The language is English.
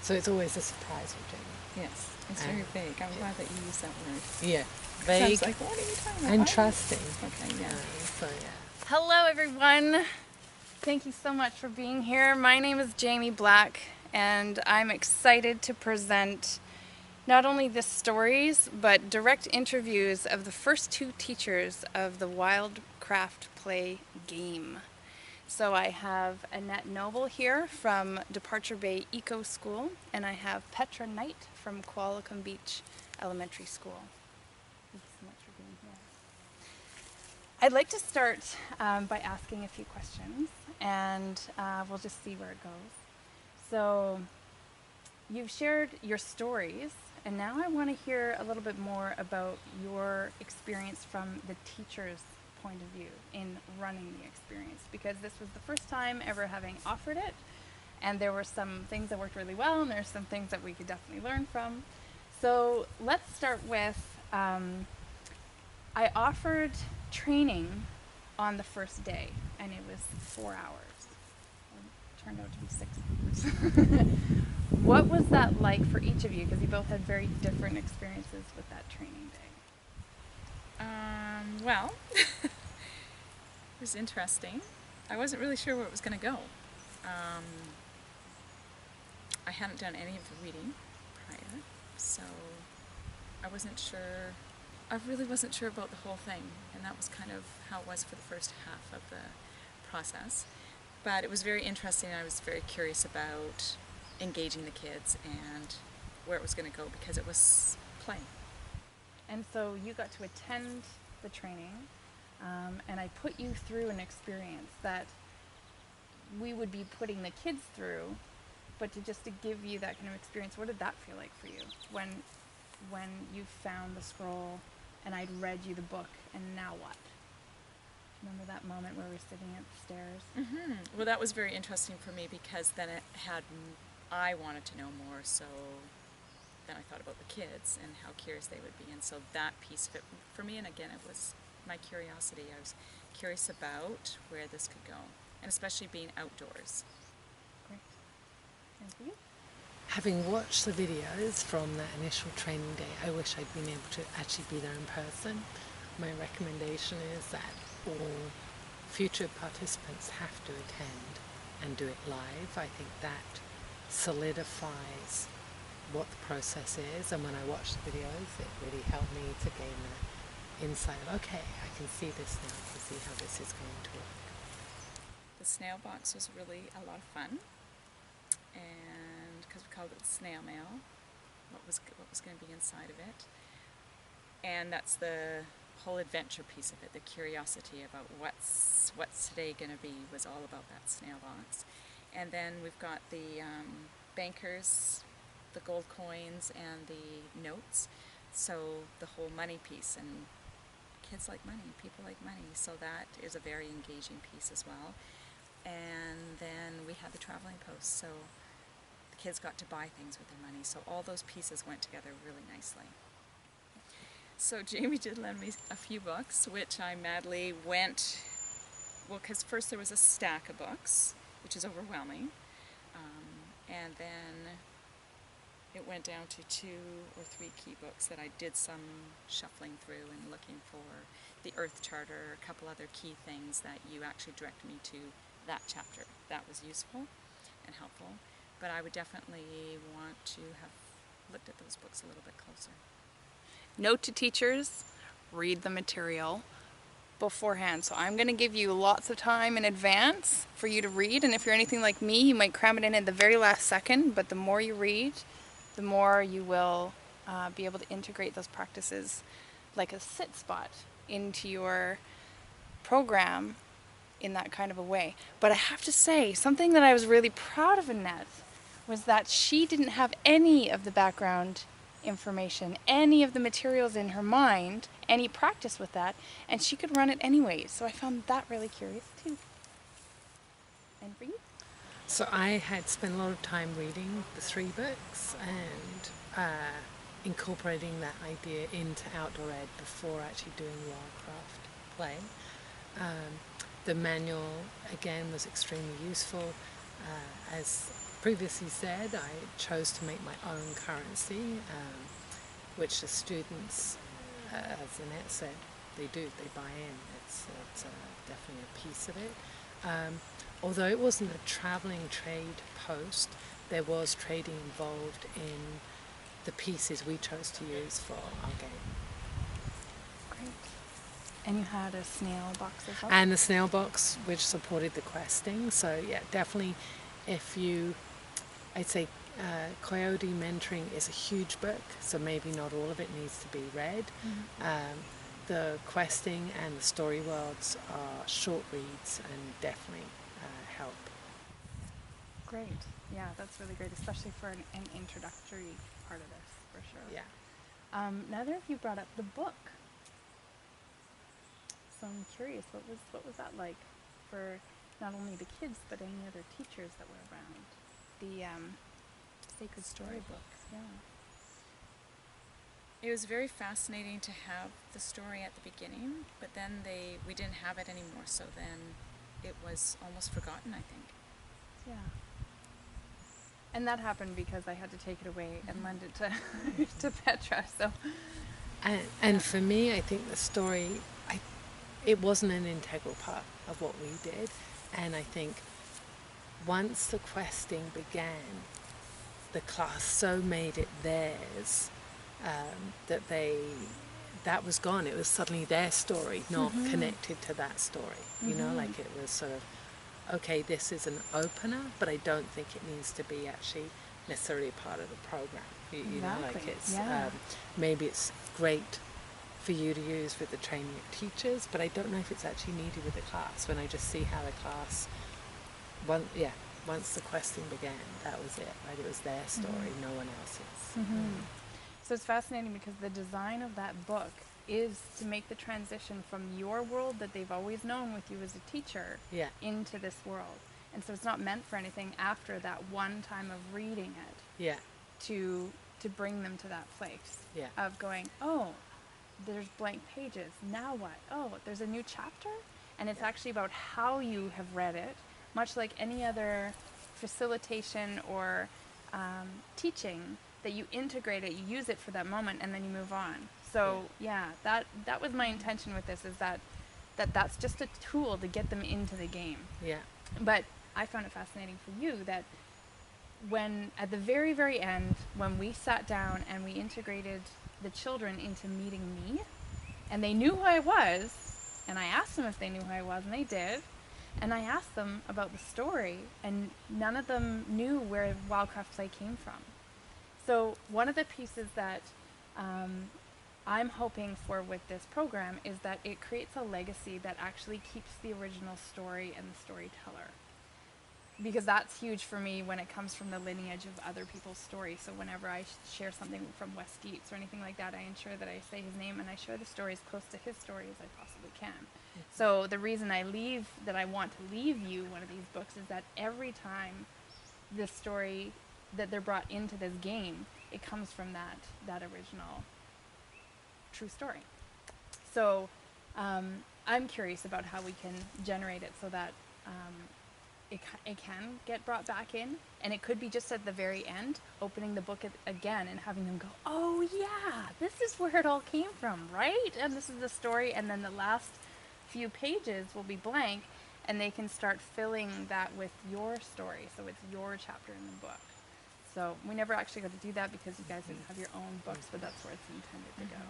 So it's always a surprise with Jamie. Yes, it's very vague. I'm glad that you used that word. Yeah, I vague was like, what are you talking about? and trusting. Okay, yeah. So yeah. Hello everyone. Thank you so much for being here. My name is Jamie Black and I'm excited to present not only the stories but direct interviews of the first two teachers of the Wildcraft Play game. So I have Annette Noble here from Departure Bay Eco School and I have Petra Knight from Qualicum Beach Elementary School. Thank you so much for being here. I'd like to start by asking a few questions, and we'll just see where it goes. So, you've shared your stories, and now I want to hear a little bit more about your experience from the teacher's point of view in running the experience, because this was the first time ever having offered it, and there were some things that worked really well, and there's some things that we could definitely learn from. So, let's start with I offered training on the first day, and it was 4 hours. It turned out to be 6 hours. What was that like for each of you? Because you both had very different experiences with that training day. Well, it was interesting. I wasn't really sure where it was going to go. I hadn't done any of the reading prior, so I wasn't sure. I really wasn't sure about the whole thing, and that was kind of how it was for the first half of the process. But it was very interesting, and I was very curious about engaging the kids and where it was going to go, because it was play. And so you got to attend the training, and I put you through an experience that we would be putting the kids through, but to give you that kind of experience, what did that feel like for you when you found the scroll and I'd read you the book, and now what? Remember that moment where we were sitting at the stairs? Mm-hmm. Well, that was very interesting for me, because then I wanted to know more, so then I thought about the kids and how curious they would be, and so that piece of it for me, and again, it was my curiosity. I was curious about where this could go, and especially being outdoors. Great. And for you? Having watched the videos from that initial training day, I wish I'd been able to actually be there in person. My recommendation is that all future participants have to attend and do it live. I think that solidifies what the process is, and when I watched the videos, it really helped me to gain that insight of, okay, I can see this now, I can see how this is going to work. The snail box was really a lot of fun, and because we called it snail mail, what was going to be inside of it, and that's the whole adventure piece of it. The curiosity about what's today going to be was all about that snail box. And then we've got the bankers, the gold coins, and the notes. So the whole money piece, and kids like money, people like money, so that is a very engaging piece as well. And then we had the traveling post, so the kids got to buy things with their money. So all those pieces went together really nicely. So Jamie did lend me a few books, which I madly went, well, because first there was a stack of books, which is overwhelming, and then it went down to 2 or 3 key books that I did some shuffling through and looking for the Earth Charter, a couple other key things that you actually directed me to that chapter. That was useful and helpful, but I would definitely want to have looked at those books a little bit closer. Note to teachers, read the material beforehand. So I'm going to give you lots of time in advance for you to read, and if you're anything like me, you might cram it in at the very last second, but the more you read, the more you will be able to integrate those practices like a sit spot into your program in that kind of a way. But I have to say, something that I was really proud of Annette was that she didn't have any of the background information, any of the materials in her mind, any practice with that, and she could run it anyways. So I found that really curious too. And for you? So I had spent a lot of time reading the 3 books and incorporating that idea into outdoor ed before actually doing Wildcraft Play. The manual, again, was extremely useful. As previously said, I chose to make my own currency, which the students, as Annette said, they buy in. It's definitely a piece of it. Although it wasn't a traveling trade post, there was trading involved in the pieces we chose to use for our game. Great. And you had a snail box as well? And the snail box, which supported the questing. So yeah, definitely, I'd say Coyote Mentoring is a huge book, so maybe not all of it needs to be read. The questing and the story worlds are short reads and definitely help. Great. Yeah, that's really great, especially for an introductory part of this, for sure. Yeah. Neither of you brought up the book. So I'm curious, what was that like for not only the kids, but any other teachers that were around? The Sacred Storybook. Yeah. It was very fascinating to have the story at the beginning, but then we didn't have it anymore, so then it was almost forgotten, I think. Yeah. And that happened because I had to take it away and lend it to to Petra. So. And for me, I think the story, it wasn't an integral part of what we did, and I think once the questing began, the class so made it theirs that was gone. It was suddenly their story, not connected to that story. You know, like it was sort of, okay, this is an opener, but I don't think it needs to be actually necessarily a part of the program. You know, like it's maybe it's great for you to use with the training of teachers, but I don't know if it's actually needed with the class. When I just see how the class, once the questing began, that was it. Right, it was their story, no one else's. So it's fascinating because the design of that book is to make the transition from your world that they've always known with you as a teacher into this world. And so it's not meant for anything after that one time of reading it. Yeah. To bring them to that place of going, oh, there's blank pages. Now what? Oh, there's a new chapter? And it's actually about how you have read it, much like any other facilitation or teaching, that you integrate it, you use it for that moment, and then you move on. So that was my intention with this, is that's just a tool to get them into the game. Yeah. But I found it fascinating for you that when at the very, very end, when we sat down and we integrated the children into meeting me, and they knew who I was, and I asked them if they knew who I was, and they did, and I asked them about the story, and none of them knew where Wildcraft Play came from. So one of the pieces that I'm hoping for with this program is that it creates a legacy that actually keeps the original story and the storyteller. Because that's huge for me when it comes from the lineage of other people's stories. So whenever I share something from West Dietz or anything like that, I ensure that I say his name and I share the story as close to his story as I possibly can. So the reason I want to leave you one of these books is that every time the story that they're brought into this game, it comes from that original true story. So I'm curious about how we can generate it so that it can get brought back in, and it could be just at the very end, opening the book again and having them go, oh yeah, this is where it all came from, right? And this is the story, and then the last few pages will be blank, and they can start filling that with your story, so it's your chapter in the book. So we never actually got to do that because you guys didn't have your own books, but that's where it's intended to go.